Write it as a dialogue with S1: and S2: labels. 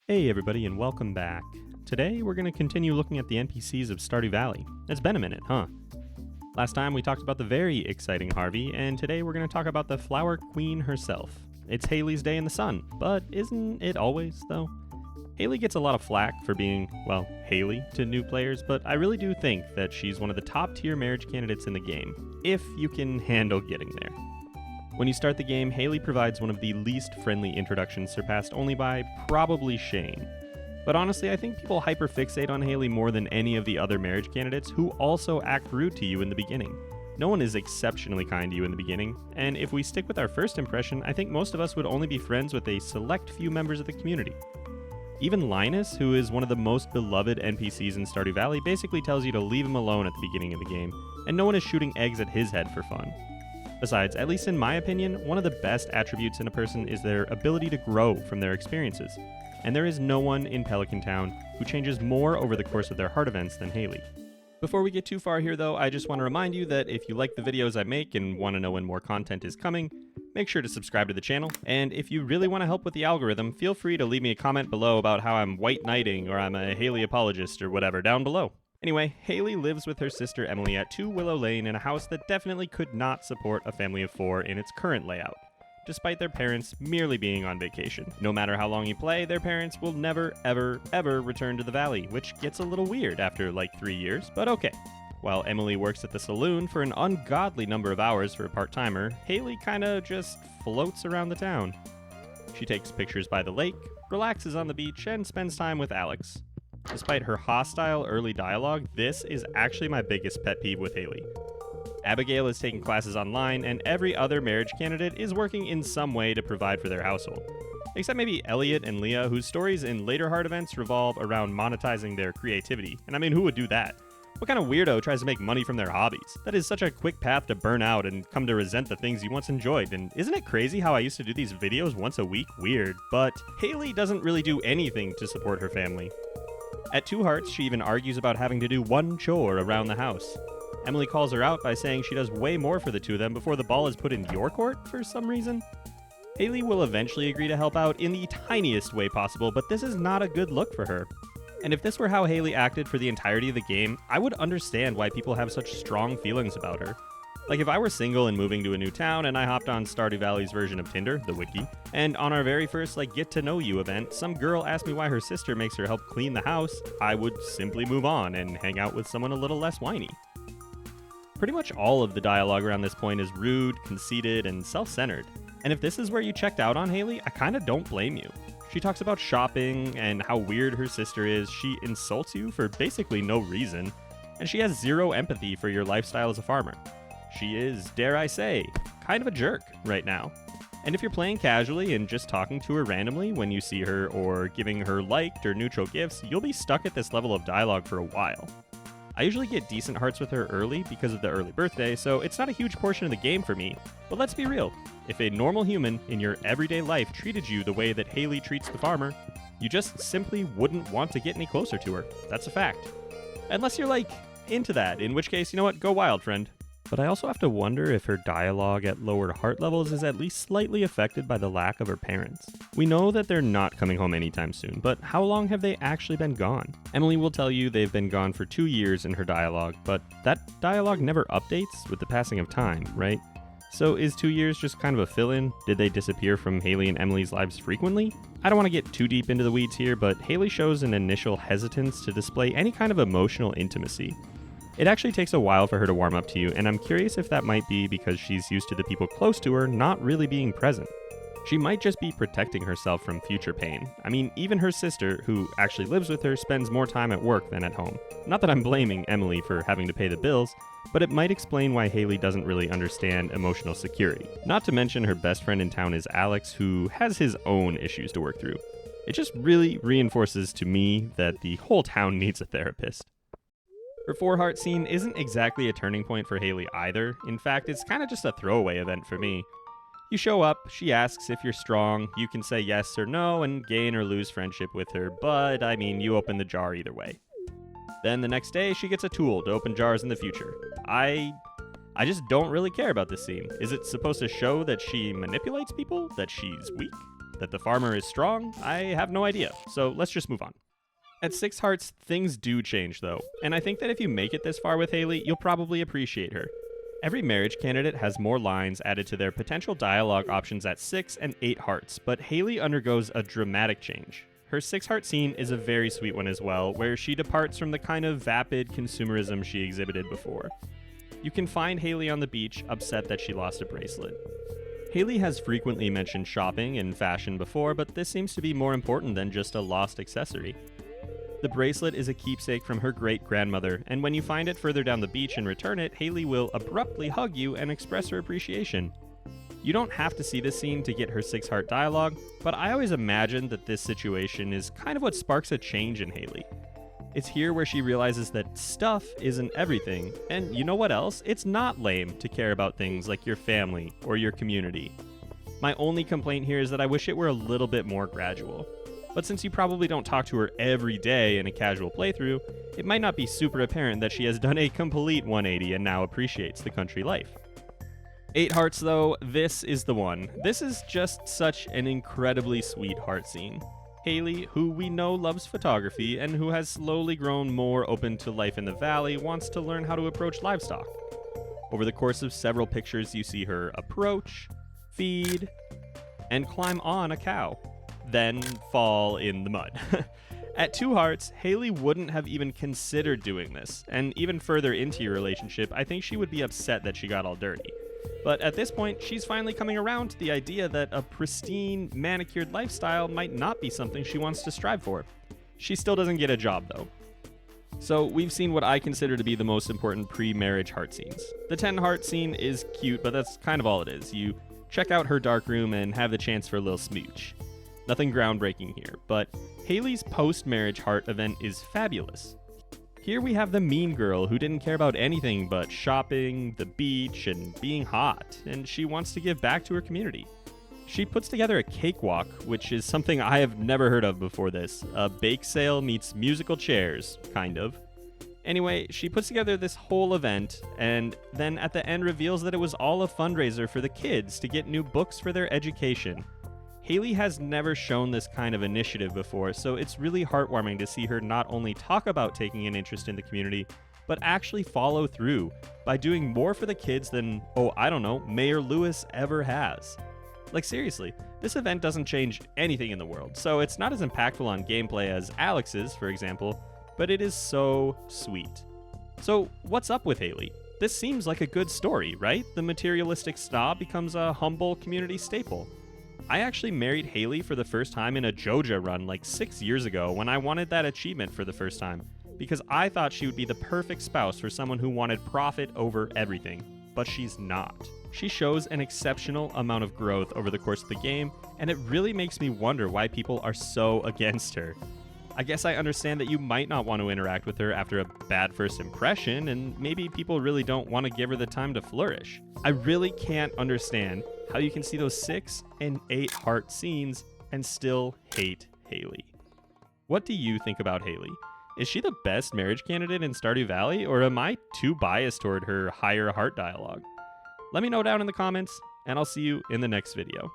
S1: Hey everybody and welcome back. Today we're going to continue looking at the NPCs of Stardew Valley. It's been a minute, huh? Last time we talked about the very exciting Harvey, and today we're going to talk about the Flower Queen herself. It's Haley's day in the sun, but isn't it always, though? Haley gets a lot of flack for being, well, Haley to new players, but I really do think that she's one of the top tier marriage candidates in the game, if you can handle getting there. When you start the game, Haley provides one of the least friendly introductions, surpassed only by probably Shane. But honestly, I think people hyperfixate on Haley more than any of the other marriage candidates who also act rude to you in the beginning. No one is exceptionally kind to you in the beginning, and if we stick with our first impression, I think most of us would only be friends with a select few members of the community. Even Linus, who is one of the most beloved NPCs in Stardew Valley, basically tells you to leave him alone at the beginning of the game, and no one is shooting eggs at his head for fun. Besides, at least in my opinion, one of the best attributes in a person is their ability to grow from their experiences. And there is no one in Pelican Town who changes more over the course of their heart events than Haley. Before we get too far here though, I just want to remind you that if you like the videos I make and want to know when more content is coming, make sure to subscribe to the channel. And if you really want to help with the algorithm, feel free to leave me a comment below about how I'm white knighting or I'm a Haley apologist or whatever down below. Anyway, Haley lives with her sister Emily at 2 Willow Lane in a house that definitely could not support a family of 4 in its current layout, despite their parents merely being on vacation. No matter how long you play, their parents will never, ever return to the valley, which gets a little weird after like 3 years, but okay. While Emily works at the saloon for an ungodly number of hours for a part-timer, Haley kinda just floats around the town. She takes pictures by the lake, relaxes on the beach, and spends time with Alex. Despite her hostile early dialogue, this is actually my biggest pet peeve with Haley. Abigail is taking classes online, and every other marriage candidate is working in some way to provide for their household. Except maybe Elliot and Leah, whose stories in later heart events revolve around monetizing their creativity. And I mean, who would do that? What kind of weirdo tries to make money from their hobbies? That is such a quick path to burn out and come to resent the things you once enjoyed. And isn't it crazy how I used to do these videos once a week? Weird. But Haley doesn't really do anything to support her family. At 2 Hearts, she even argues about having to do one chore around the house. Emily calls her out by saying she does way more for the two of them before the ball is put in your court for some reason. Haley will eventually agree to help out in the tiniest way possible, but this is not a good look for her. And if this were how Haley acted for the entirety of the game, I would understand why people have such strong feelings about her. Like if I were single and moving to a new town and I hopped on Stardew Valley's version of Tinder, the wiki, and on our very first get to know you event, some girl asked me why her sister makes her help clean the house, I would simply move on and hang out with someone a little less whiny. Pretty much all of the dialogue around this point is rude, conceited, and self-centered. And if this is where you checked out on Haley, I kinda don't blame you. She talks about shopping and how weird her sister is, she insults you for basically no reason, and she has zero empathy for your lifestyle as a farmer. She is, dare I say, kind of a jerk right now. And if you're playing casually and just talking to her randomly when you see her or giving her liked or neutral gifts, you'll be stuck at this level of dialogue for a while. I usually get decent hearts with her early because of the early birthday, so it's not a huge portion of the game for me. But let's be real, if a normal human in your everyday life treated you the way that Haley treats the farmer, you just simply wouldn't want to get any closer to her. That's a fact. Unless you're into that, in which case, you know what, go wild, friend. But I also have to wonder if her dialogue at lower heart levels is at least slightly affected by the lack of her parents. We know that they're not coming home anytime soon, but how long have they actually been gone? Emily will tell you they've been gone for 2 years in her dialogue, but that dialogue never updates with the passing of time, right? So is 2 years just kind of a fill-in? Did they disappear from Haley and Emily's lives frequently? I don't want to get too deep into the weeds here, but Haley shows an initial hesitance to display any kind of emotional intimacy. It actually takes a while for her to warm up to you, and I'm curious if that might be because she's used to the people close to her not really being present. She might just be protecting herself from future pain. I mean, even her sister, who actually lives with her, spends more time at work than at home. Not that I'm blaming Emily for having to pay the bills, but it might explain why Haley doesn't really understand emotional security. Not to mention her best friend in town is Alex, who has his own issues to work through. It just really reinforces to me that the whole town needs a therapist. Her 4 Heart scene isn't exactly a turning point for Haley either. In fact, it's kind of just a throwaway event for me. You show up, she asks if you're strong, you can say yes or no and gain or lose friendship with her, but I mean, you open the jar either way. Then the next day, she gets a tool to open jars in the future. I just don't really care about this scene. Is it supposed to show that she manipulates people? That she's weak? That the farmer is strong? I have no idea, so let's just move on. At 6 hearts, things do change though, and I think that if you make it this far with Hayley, you'll probably appreciate her. Every marriage candidate has more lines added to their potential dialogue options at 6 and 8 hearts, but Hayley undergoes a dramatic change. Her 6 heart scene is a very sweet one as well, where she departs from the kind of vapid consumerism she exhibited before. You can find Hayley on the beach, upset that she lost a bracelet. Hayley has frequently mentioned shopping and fashion before, but this seems to be more important than just a lost accessory. The bracelet is a keepsake from her great-grandmother, and when you find it further down the beach and return it, Hayley will abruptly hug you and express her appreciation. You don't have to see this scene to get her 6 heart dialogue, but I always imagined that this situation is kind of what sparks a change in Hayley. It's here where she realizes that stuff isn't everything, and you know what else? It's not lame to care about things like your family or your community. My only complaint here is that I wish it were a little bit more gradual. But since you probably don't talk to her every day in a casual playthrough, it might not be super apparent that she has done a complete 180 and now appreciates the country life. 8 hearts though, this is the one. This is just such an incredibly sweet heart scene. Hayley, who we know loves photography and who has slowly grown more open to life in the valley, wants to learn how to approach livestock. Over the course of several pictures, you see her approach, feed, and climb on a cow, then fall in the mud. At 2 hearts, Hayley wouldn't have even considered doing this, and even further into your relationship, I think she would be upset that she got all dirty. But at this point, she's finally coming around to the idea that a pristine, manicured lifestyle might not be something she wants to strive for. She still doesn't get a job, though. So we've seen what I consider to be the most important pre-marriage heart scenes. The 10 heart scene is cute, but that's kind of all it is. You check out her dark room and have the chance for a little smooch. Nothing groundbreaking here, but Hayley's post-marriage heart event is fabulous. Here we have the mean girl who didn't care about anything but shopping, the beach, and being hot, and she wants to give back to her community. She puts together a cakewalk, which is something I have never heard of before this. A bake sale meets musical chairs, kind of. Anyway, she puts together this whole event, and then at the end reveals that it was all a fundraiser for the kids to get new books for their education. Hayley has never shown this kind of initiative before, so it's really heartwarming to see her not only talk about taking an interest in the community, but actually follow through by doing more for the kids than, Mayor Lewis ever has. Like seriously, this event doesn't change anything in the world, so it's not as impactful on gameplay as Alex's, for example, but it is so sweet. So what's up with Hayley? This seems like a good story, right? The materialistic snob becomes a humble community staple. I actually married Hayley for the first time in a Joja run like 6 years ago when I wanted that achievement for the first time, because I thought she would be the perfect spouse for someone who wanted profit over everything, but she's not. She shows an exceptional amount of growth over the course of the game, and it really makes me wonder why people are so against her. I guess I understand that you might not want to interact with her after a bad first impression, and maybe people really don't want to give her the time to flourish. I really can't understand how you can see those 6 and 8 heart scenes and still hate Hayley. What do you think about Hayley? Is she the best marriage candidate in Stardew Valley, or am I too biased toward her higher heart dialogue? Let me know down in the comments, and I'll see you in the next video.